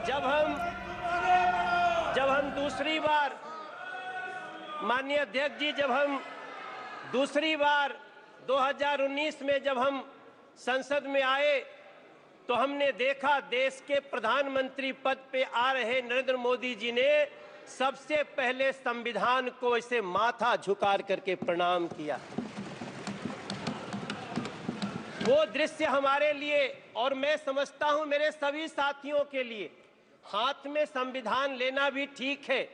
जब हम दूसरी बार, माननीय अध्यक्ष जी, जब हम दूसरी बार 2019 में जब हम संसद में आए तो हमने देखा देश के प्रधानमंत्री पद पे आ रहे नरेंद्र मोदी जी ने सबसे पहले संविधान को ऐसे माथा झुका करके प्रणाम किया। वो दृश्य हमारे लिए, और मैं समझता हूं मेरे सभी साथियों के लिए, हाथ में संविधान लेना भी ठीक है,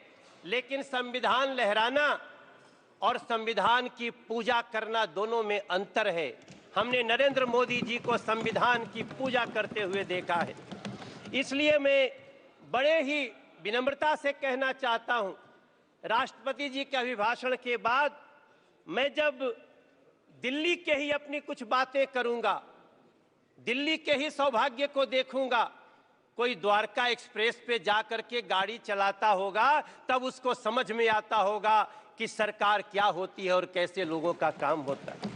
लेकिन संविधान लहराना और संविधान की पूजा करना दोनों में अंतर है। हमने नरेंद्र मोदी जी को संविधान की पूजा करते हुए देखा है। इसलिए मैं बड़े ही विनम्रता से कहना चाहता हूं, राष्ट्रपति जी के अभिभाषण के बाद मैं जब दिल्ली के ही अपनी कुछ बातें करूंगा, दिल्ली के ही सौभाग्य को देखूंगा, कोई द्वारका एक्सप्रेस पे जाकर के गाड़ी चलाता होगा तब उसको समझ में आता होगा कि सरकार क्या होती है और कैसे लोगों का काम होता है।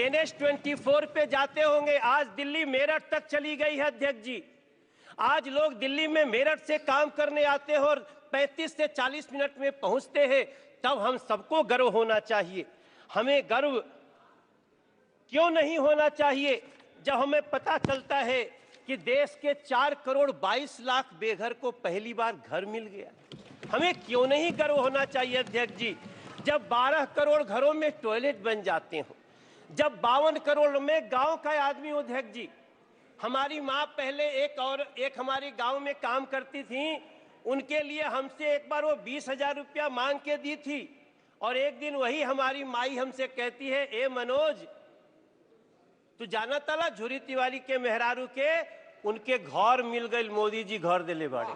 NH-24 पे जाते होंगे, आज दिल्ली मेरठ तक चली गई है अध्यक्ष जी। आज लोग दिल्ली में मेरठ से काम करने आते हैं और 35 से 40 मिनट में पहुंचते हैं। तब हम सबको गर्व होना चाहिए। हमें गर्व क्यों नहीं होना चाहिए जब हमें पता चलता है कि देश के 4 करोड़ 22 लाख बेघर को पहली बार घर मिल गया। हमें क्यों नहीं गर्व होना चाहिए अध्यक्ष जी जब 12 करोड़ घरों में टॉयलेट बन जाते हो, जब 52 करोड़ में गांव का आदमी हो। अध्यक्ष जी, हमारी माँ पहले एक हमारी गांव में काम करती थी, उनके लिए हमसे एक बार वो 20,000 रुपया मांग के दी थी, और एक दिन वही हमारी माई हमसे कहती है, ए मनोज, तू जाना तला झुरी तिवारी के मेहरारू के उनके घर मिल गए, मोदी जी घर दिले बाड़े।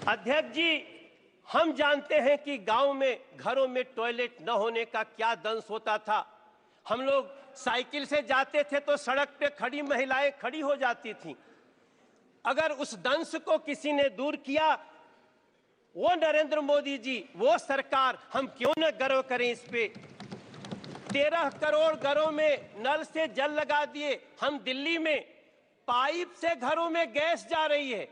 अध्यक्ष जी, हम जानते हैं कि गांव में घरों में टॉयलेट न होने का क्या दंश होता था। हम लोग साइकिल से जाते थे तो सड़क पे खड़ी महिलाएं खड़ी हो जाती थीं। अगर उस दंश को किसी ने दूर किया, वो नरेंद्र मोदी जी, वो सरकार, हम क्यों न गर्व करें इस पे। 13 करोड़ घरों में नल से जल लगा दिए। हम दिल्ली में पाइप से घरों में गैस जा रही है,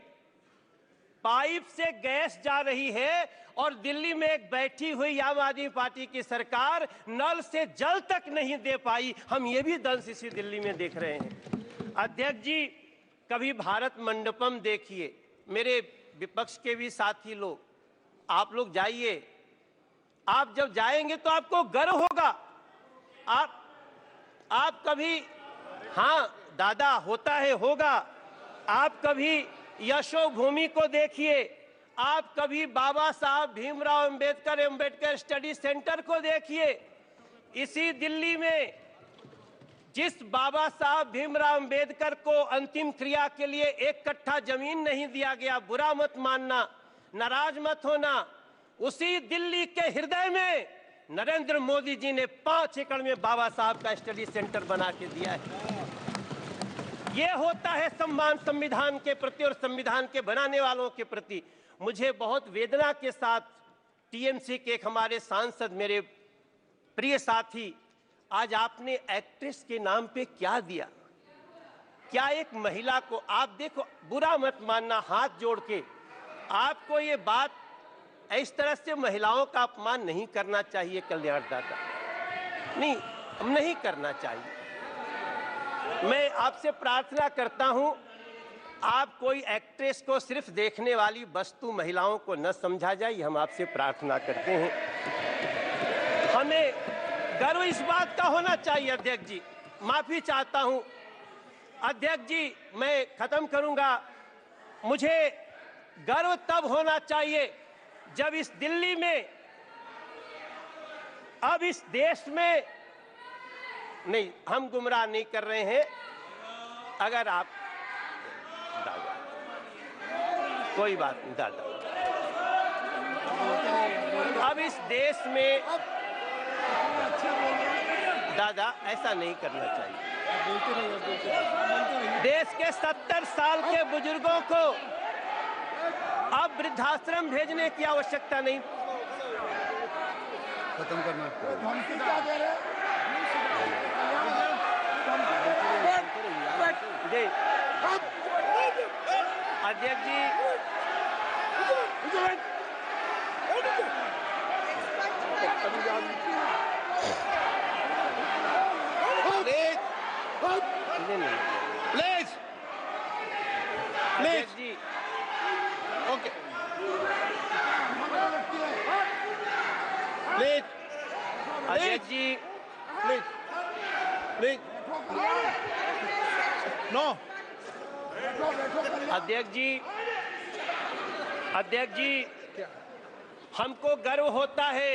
पाइप से गैस जा रही है, और दिल्ली में एक बैठी हुई आम आदमी पार्टी की सरकार नल से जल तक नहीं दे पाई। हम ये भी दंश इसी दिल्ली में देख रहे हैं। अध्यक्ष जी, कभी भारत मंडपम देखिए। मेरे विपक्ष के भी साथी लोग, आप लोग जाइए, आप जब जाएंगे तो आपको गर्व होगा। आप कभी, हाँ दादा होता है, होगा। आप कभी यशो भूमि को देखिए, आप कभी बाबा साहब भीमराव अंबेडकर स्टडी सेंटर को देखिए। इसी दिल्ली में जिस बाबा साहब भीमराव अंबेडकर को अंतिम क्रिया के लिए 1 कट्ठा जमीन नहीं दिया गया, बुरा मत मानना, नाराज मत होना, उसी दिल्ली के हृदय में नरेंद्र मोदी जी ने 5 एकड़ में बाबा साहब का स्टडी सेंटर बना के दिया है। ये होता है सम्मान संविधान के प्रति और संविधान के बनाने वालों के प्रति। मुझे बहुत वेदना के साथ टीएमसी के एक हमारे सांसद, मेरे प्रिय साथी, आज आपने एक्ट्रेस के नाम पे क्या दिया? क्या एक महिला को आप देखो, बुरा मत मानना, हाथ जोड़ के, आपको ये बात इस तरह से महिलाओं का अपमान नहीं करना चाहिए। कल्याण दादा, नहीं, नहीं करना चाहिए। मैं आपसे प्रार्थना करता हूं, आप कोई एक्ट्रेस को सिर्फ देखने वाली वस्तु महिलाओं को न समझा जाए, हम आपसे प्रार्थना करते हैं। हमें गर्व इस बात का होना चाहिए। अध्यक्ष जी, माफी चाहता हूं। अध्यक्ष जी, मैं खत्म करूंगा। मुझे गर्व तब होना चाहिए जब इस दिल्ली में, अब इस देश में, नहीं, हम गुमराह नहीं कर रहे हैं। अगर आप दादा, कोई बात नहीं दादा, अब इस देश में दादा ऐसा नहीं करना चाहिए। देश के 70 साल के बुजुर्गों को अब वृद्धाश्रम भेजने की आवश्यकता नहीं। खत्म करना। अध्यक्ष जी, प्लीज अध्यक्ष जी, ओके प्लीज अध्यक्ष जी, प्लीज प्लीज नो अध्यक्ष जी, अध्यक्ष जी, हमको गर्व होता है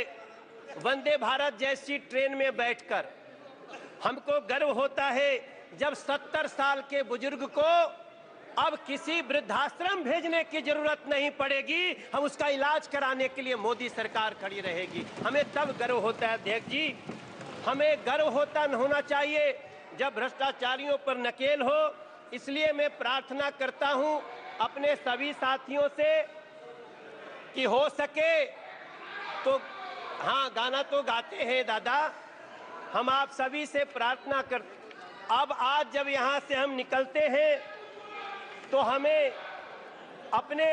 वंदे भारत जैसी ट्रेन में बैठकर। हमको गर्व होता है जब 70 साल के बुजुर्ग को अब किसी वृद्धाश्रम भेजने की जरूरत नहीं पड़ेगी, हम उसका इलाज कराने के लिए मोदी सरकार खड़ी रहेगी। हमें तब गर्व होता है अध्यक्ष जी। हमें गर्व होना चाहिए जब भ्रष्टाचारियों पर नकेल हो। इसलिए मैं प्रार्थना करता हूं अपने सभी साथियों से कि हो सके तो, हाँ गाना तो गाते हैं दादा, हम आप सभी से प्रार्थना कर, अब आज जब यहाँ से हम निकलते हैं तो हमें अपने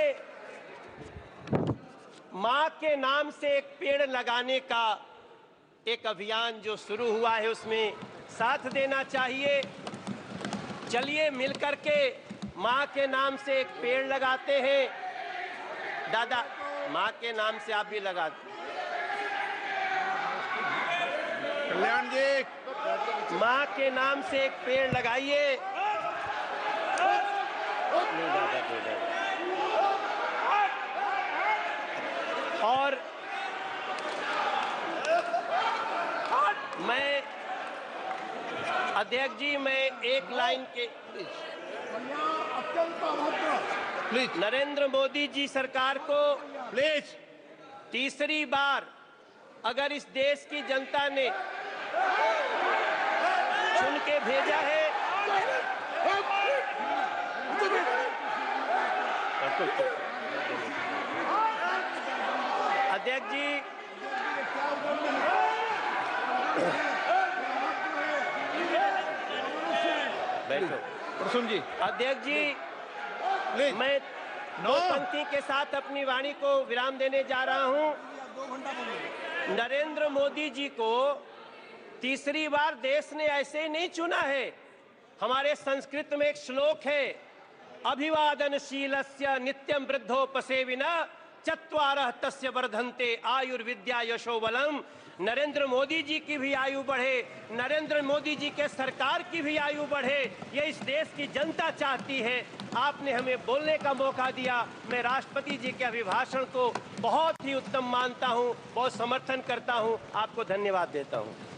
माँ के नाम से एक पेड़ लगाने का एक अभियान जो शुरू हुआ है उसमें साथ देना चाहिए। चलिए मिलकर के माँ के नाम से एक पेड़ लगाते हैं। दादा, माँ के नाम से आप भी लगा दो। कल्याण जी, माँ के नाम से एक पेड़ लगाइए। और मैं अध्यक्ष जी, मैं एक लाइन के प्लीज नरेंद्र मोदी जी सरकार को प्लीज तीसरी बार अगर इस देश की जनता ने चुन के भेजा है, अध्यक्ष जी, बैठो। प्रसून जी, अध्यक्ष जी, प्लीज मैं दो पंक्ति के साथ अपनी वाणी को विराम देने जा रहा हूं। नरेंद्र मोदी जी को तीसरी बार देश ने ऐसे ही नहीं चुना है। हमारे संस्कृत में एक श्लोक है, अभिवादनशीलस्य नित्यं वृद्धोपसेविना चत्वारः तस्य वर्धन्ते आयुर्विद्या यशोबलम। नरेंद्र मोदी जी की भी आयु बढ़े, नरेंद्र मोदी जी के सरकार की भी आयु बढ़े, ये इस देश की जनता चाहती है। आपने हमें बोलने का मौका दिया। मैं राष्ट्रपति जी के अभिभाषण को बहुत ही उत्तम मानता हूं, बहुत समर्थन करता हूं। आपको धन्यवाद देता हूं।